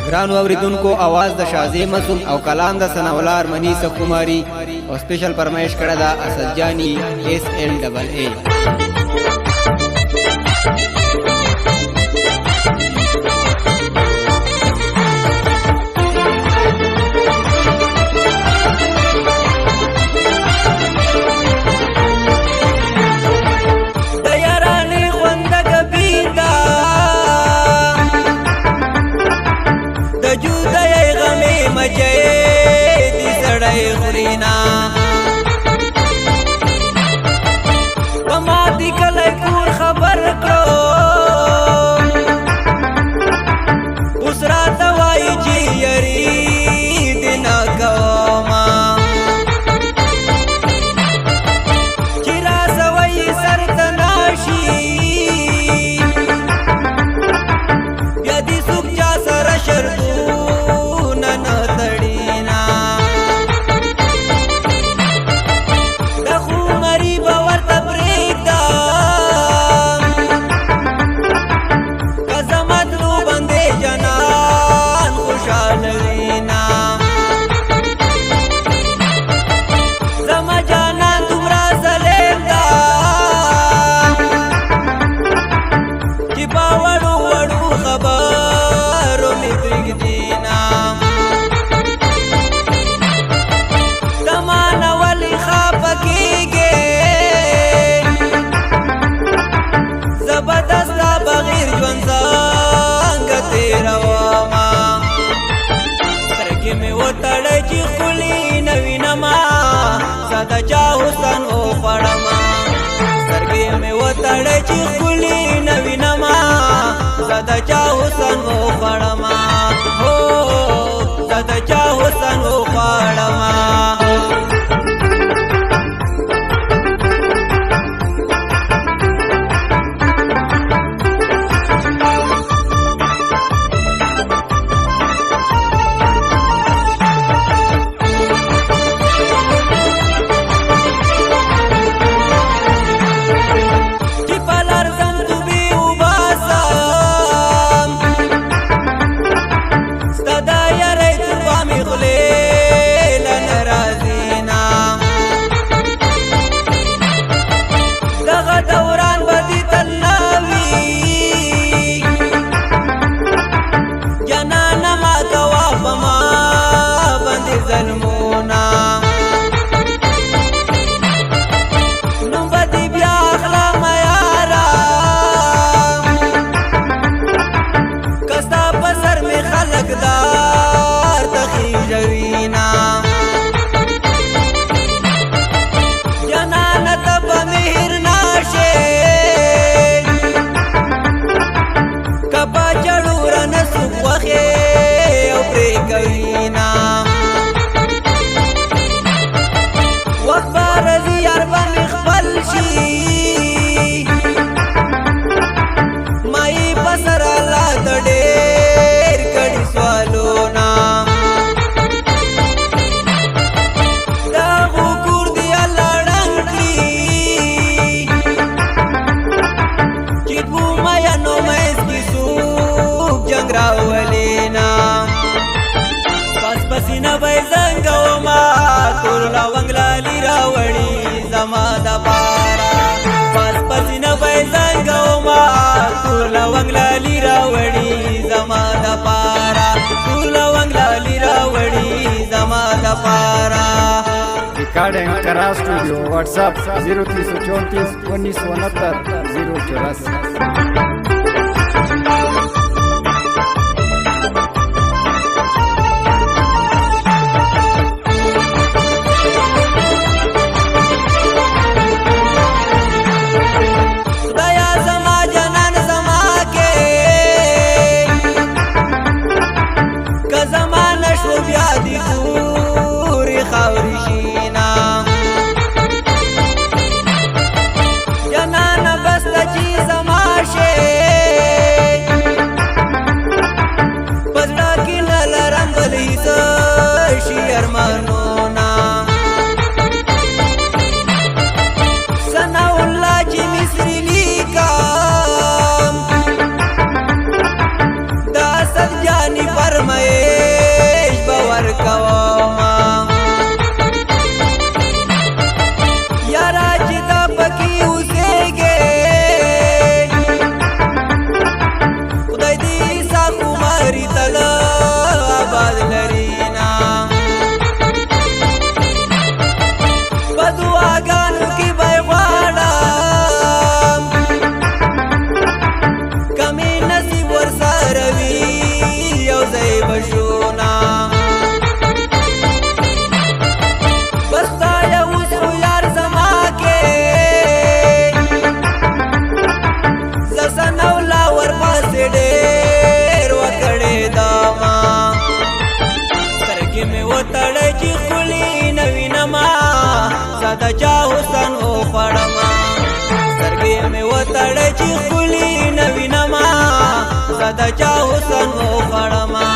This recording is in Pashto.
ګرانو اوریدونکو आवाज د شازي مسعود او کلام د سناولار منیس کوماری او سپیشل فرمایش کړه دا اسد جانی SLAA ساده چا حسن او پړما سرګې مې وتړې چې خولي نوی نما ساده چا حسن او پړما هو ساده چا حسن او پړما रिकॉर्डिंग करा studio WhatsApp 0334 1969 084। فرمائے چې خولي نوی نما زده چا حسن و خړما سترګې مې وتړې چې خولي نوی نما زده چا حسن و خړما